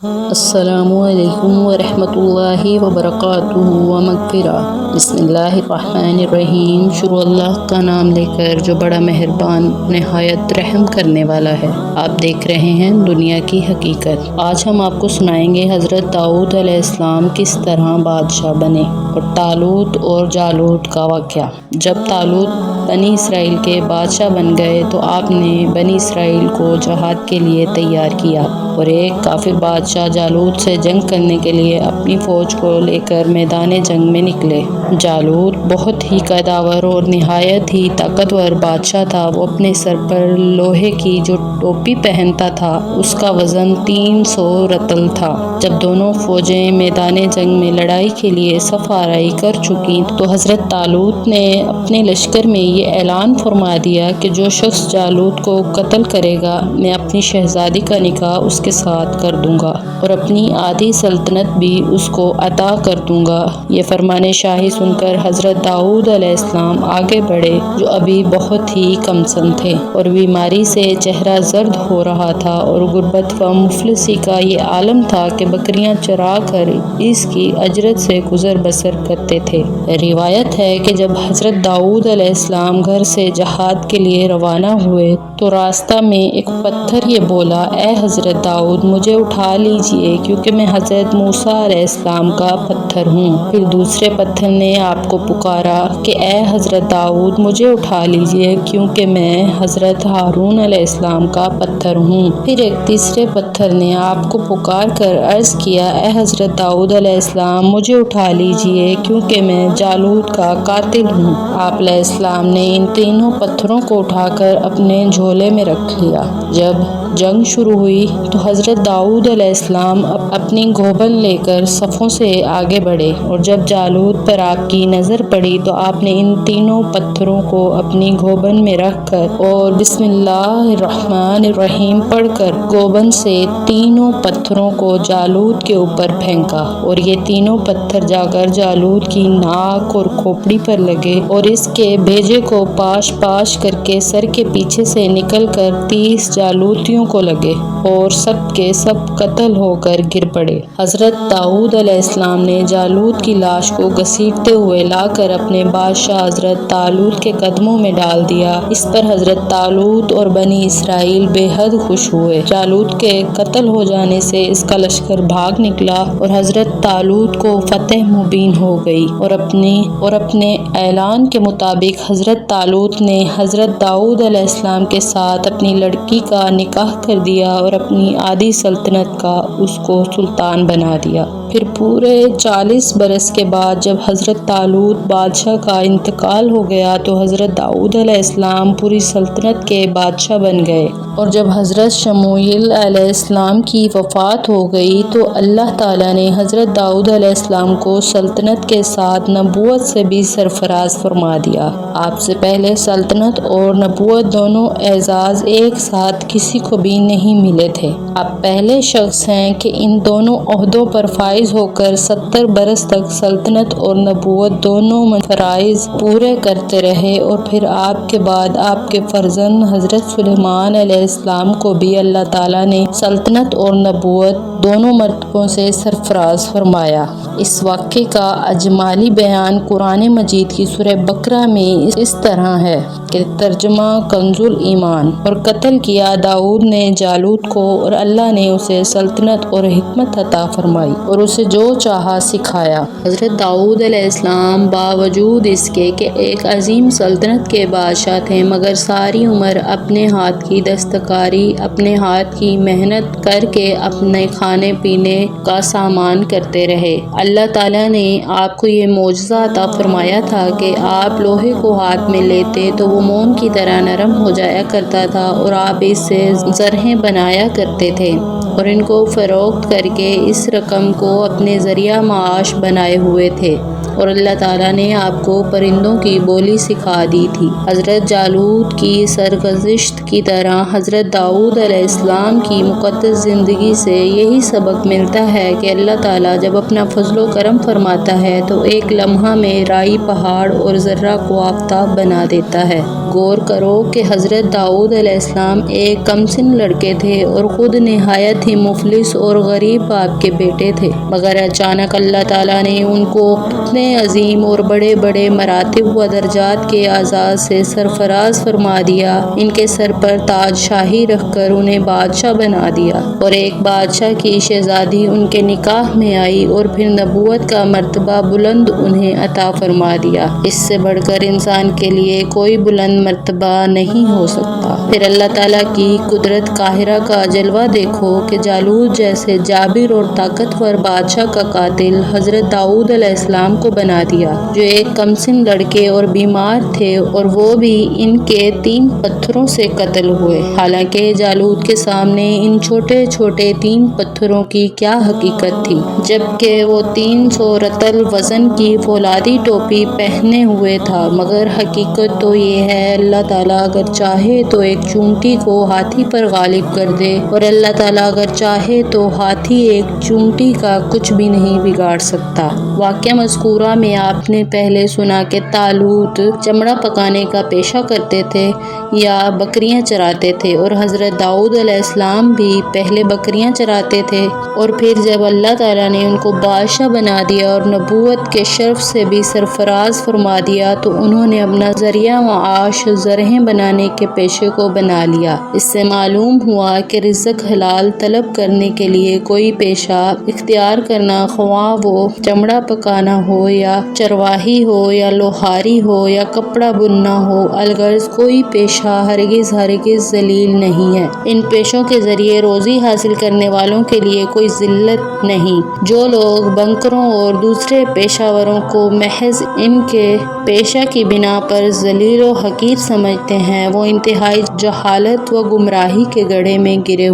السلام علیکم ورحمۃ اللہ وبرکاتہ ومغفرہ۔ بسم اللہ الرحمن الرحیم۔ شروع اللہ کا نام لے کر جو بڑا مہربان نہایت رحم کرنے والا ہے۔ آپ دیکھ رہے ہیں دنیا کی حقیقت۔ آج ہم آپ کو سنائیں گے حضرت داؤد علیہ السلام کس طرح بادشاہ بنے اور طالوت اور جالوت کا واقعہ۔ جب طالوت بنی اسرائیل کے بادشاہ بن گئے تو آپ نے بنی اسرائیل کو جہاد کے لیے تیار کیا اور ایک کافر بادشاہ جالوت سے جنگ کرنے کے لیے اپنی فوج کو لے کر میدان جنگ میں نکلے۔ جالوت بہت ہی قداور اور نہایت ہی طاقتور بادشاہ تھا۔ وہ اپنے سر پر لوہے کی جو ٹوپی پہنتا تھا اس کا وزن 300 رطل تھا۔ جب دونوں فوجیں میدان جنگ میں لڑائی کے لیے صف آرائی کر چکی تو حضرت طالوت نے اپنے لشکر میں یہ اعلان فرما دیا کہ جو شخص جالوت کو قتل کرے گا میں اپنی شہزادی کا نکاح اس کے ساتھ کر دوں گا اور اپنی آدھی سلطنت بھی اس کو عطا کر دوں گا۔ یہ فرمان شاہی سن کر حضرت داؤد علیہ السلام آگے بڑھے جو ابھی بہت ہی کم سن تھے اور بیماری سے چہرہ زرد ہو رہا تھا اور غربت و مفلسی کا یہ عالم تھا کہ بکریاں چرا کر اس کی اجرت سے گزر بسر کرتے تھے۔ روایت ہے کہ جب حضرت داؤد علیہ السلام گھر سے جہاد کے لیے روانہ ہوئے تو راستہ میں ایک پتھر یہ بولا، اے حضرت داؤد مجھے اٹھا لیجئے کیونکہ میں حضرت موسیٰ علیہ السلام کا پتھر ہوں۔ پھر دوسرے پتھر نے آپ کو پکارا کہ اے حضرت داؤد مجھے اٹھا لیجئے کیونکہ میں حضرت ہارون علیہ السلام کا پتھر ہوں۔ پھر ایک تیسرے پتھر نے آپ کو پکار کر عرض کیا، اے حضرت داؤد علیہ السلام مجھے اٹھا لیجئے کیونکہ میں جالوت کا قاتل ہوں۔ آپ علیہ السلام نے ان تینوں پتھروں کو اٹھا کر اپنے جھولے میں رکھ لیا۔ جب جنگ شروع ہوئی تو حضرت داؤد علیہ السلام اپنی گھوبن لے کر صفوں سے آگے بڑھے اور جب جالوت پر آپ کی نظر پڑی تو آپ نے ان تینوں پتھروں کو اپنی گھوبن میں رکھ کر اور بسم اللہ الرحمن الرحیم پڑھ کر گھوبن سے تینوں پتھروں کو جالوت کے اوپر پھینکا اور یہ تینوں پتھر جا کر جالوت کی ناک اور کھوپڑی پر لگے اور اس کے بھیجے کو پاش پاش کر کے سر کے پیچھے سے نکل کر 30 جالوتیوں کو لگے اور سب کے سب قتل ہو کر گر پڑے۔ حضرت داؤد علیہ السلام نے جالوت کی لاش کو گھسیٹتے ہوئے لا کر اپنے بادشاہ حضرت طالوت کے قدموں میں ڈال دیا۔ اس پر حضرت طالوت اور بنی اسرائیل بے حد خوش ہوئے۔ جالوت کے قتل ہو جانے سے اس کا لشکر بھاگ نکلا اور حضرت طالوت کو فتح مبین ہو گئی اور اپنے اعلان کے مطابق حضرت طالوت نے حضرت داؤد علیہ السلام کے ساتھ اپنی لڑکی کا نکاح کر دیا اور اپنی آدھی سلطنت کا اس کو سلطان بنا دیا۔ پھر پورے 40 برس کے بعد جب حضرت طالوت بادشاہ کا انتقال ہو گیا تو حضرت داؤد علیہ السلام پوری سلطنت کے بادشاہ بن گئے اور جب حضرت شموئیل علیہ السلام کی وفات ہو گئی تو اللہ تعالیٰ نے حضرت داؤد علیہ السلام کو سلطنت کے ساتھ نبوت سے بھی سرفراز فرما دیا۔ آپ سے پہلے سلطنت اور نبوت دونوں اعزاز ایک ساتھ کسی کو بھی نہیں ملے تھے۔ آپ پہلے شخص ہیں کہ ان دونوں عہدوں پر فائز ہو کر 70 برس تک سلطنت اور نبوت دونوں فرائض پورے کرتے رہے اور پھر آپ کے بعد آپ کے فرزند حضرت سلیمان علیہ السلام کو بھی اللہ تعالیٰ نے سلطنت اور نبوت دونوں مرتبوں سے سرفراز فرمایا۔ اس واقعے کا اجمالی بیان قرآن مجید کی سورہ بقرہ میں اس طرح ہے کہ ترجمہ کنز الایمان، اور قتل کیا داؤد نے جالوت کو اور اللہ نے اسے سلطنت اور حکمت عطا فرمائی اور اسے جو چاہا سکھایا۔ حضرت داؤد علیہ السلام باوجود اس کے کہ ایک عظیم سلطنت کے بادشاہ تھے مگر ساری عمر اپنے ہاتھ کی دستکاری، اپنے ہاتھ کی محنت کر کے اپنے کھانے پینے کا سامان کرتے رہے۔ اللہ تعالیٰ نے آپ کو یہ معجزہ عطا فرمایا تھا کہ آپ لوہے کو ہاتھ میں لیتے تو وہ موم کی طرح نرم ہو جایا کرتا تھا اور آپ اس سے زرہیں بنایا کرتے تھے اور ان کو فروخت کر کے اس رقم کو اپنے ذریعہ معاش بنائے ہوئے تھے اور اللہ تعالیٰ نے آپ کو پرندوں کی بولی سکھا دی تھی۔ حضرت جالوت کی سرگزشت کی طرح حضرت داؤد علیہ السلام کی مقدس زندگی سے یہی سبق ملتا ہے کہ اللہ تعالیٰ جب اپنا فضل و کرم فرماتا ہے تو ایک لمحہ میں رائی پہاڑ اور ذرہ کو آفتاب بنا دیتا ہے۔ غور کرو کہ حضرت داؤد علیہ السلام ایک کمسن لڑکے تھے اور خود نہایت ہی مفلس اور غریب باپ کے بیٹے تھے، مگر اچانک اللہ تعالیٰ نے ان کو اتنے عظیم اور بڑے بڑے مراتب و درجات کے اعزاز سے سرفراز فرما دیا، ان کے سر پر تاج شاہی رکھ کر انہیں بادشاہ بنا دیا، اور ایک بادشاہ کی شہزادی ان کے نکاح میں آئی، اور پھر نبوت کا مرتبہ بلند انہیں عطا فرما دیا۔ اس سے بڑھ کر انسان کے لیے کوئی بلند مرتبہ نہیں ہو سکتا۔ پھر اللہ تعالیٰ کی قدرت قاہرہ کا جلوہ دیکھو کہ جالوت جیسے جابر اور طاقتور بادشاہ کا قاتل حضرت داؤد علیہ السلام کو بنا دیا، جو ایک کمسن لڑکے اور بیمار تھے، اور وہ بھی ان کے 3 پتھروں سے قتل ہوئے۔ حالانکہ جالوت کے سامنے ان چھوٹے چھوٹے 3 پتھروں کی کیا حقیقت تھی، جبکہ وہ 300 رطل وزن کی فولادی ٹوپی پہنے ہوئے تھا، مگر حقیقت تو یہ ہے اللہ تعالیٰ اگر چاہے تو ایک چونٹی کو ہاتھی پر غالب کر دے، اور اللہ تعالیٰ اگر چاہے تو ہاتھی ایک چونٹی کا کچھ بھی نہیں بگاڑ سکتا۔ واقعہ مذکورہ میں آپ نے پہلے سنا کہ طالوت چمڑا پکانے کا پیشہ کرتے تھے یا بکریاں چراتے تھے، اور حضرت داؤد علیہ السلام بھی پہلے بکریاں چراتے تھے، اور پھر جب اللہ تعالیٰ نے ان کو بادشاہ بنا دیا اور نبوت کے شرف سے بھی سرفراز فرما دیا، تو انہوں نے اپنا ذریعہ معاش زرہیں بنانے کے پیشے کو بنا لیا۔ اس سے معلوم ہوا کہ رزق حلال طلب کرنے کے لیے کوئی پیشہ اختیار کرنا، خواہ وہ چمڑا پکانا ہو یا چرواہی ہو یا لوہاری ہو یا کپڑا بننا ہو، الغرض کوئی پیشہ ہرگز ذلیل نہیں ہے۔ ان پیشوں کے ذریعے روزی حاصل کرنے والوں کے لیے کوئی ذلت نہیں۔ جو لوگ بنکروں اور دوسرے پیشہ وروں کو محض ان کے پیشہ کی بنا پر ذلیل و حقیر سمجھتے ہیں، وہ انتہائی جہالت و گمراہی کے گڑھے میں گرے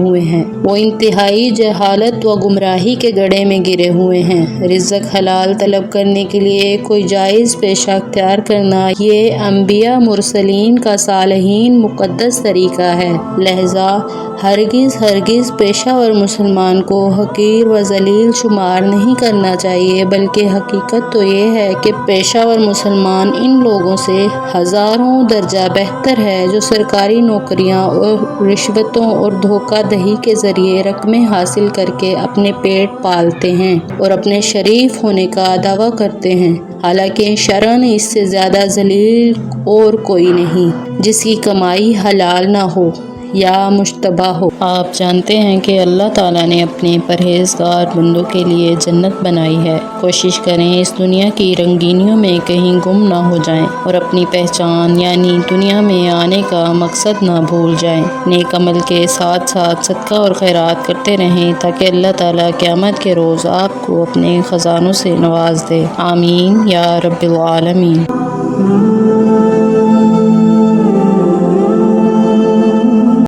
ہوئے ہیں۔ رزق حلال طلب کرنے کے لیے کوئی جائز پیشہ اختیار کرنا، یہ انبیاء مرسلین کا صالحین مقدس طریقہ ہے، لہذا ہرگز پیشہ ور مسلمان کو حقیر و ذلیل شمار نہیں کرنا چاہیے، بلکہ حقیقت تو یہ ہے کہ پیشہ ور مسلمان ان لوگوں سے ہزاروں درجہ بہتر ہے جو سرکاری نوکریاں اور رشوتوں اور دھوکہ دہی کے ذریعے رقمیں حاصل کر کے اپنے پیٹ پالتے ہیں اور اپنے شریف ہونے کا دعویٰ کرتے ہیں، حالانکہ شرعاً اس سے زیادہ ذلیل اور کوئی نہیں جس کی کمائی حلال نہ ہو یا مشتبہ ہو۔ آپ جانتے ہیں کہ اللہ تعالیٰ نے اپنے پرہیزگار بندوں کے لیے جنت بنائی ہے۔ کوشش کریں اس دنیا کی رنگینیوں میں کہیں گم نہ ہو جائیں اور اپنی پہچان یعنی دنیا میں آنے کا مقصد نہ بھول جائیں۔ نیک عمل کے ساتھ ساتھ صدقہ اور خیرات کرتے رہیں تاکہ اللہ تعالیٰ قیامت کے روز آپ کو اپنے خزانوں سے نواز دے۔ آمین یا رب العالمین۔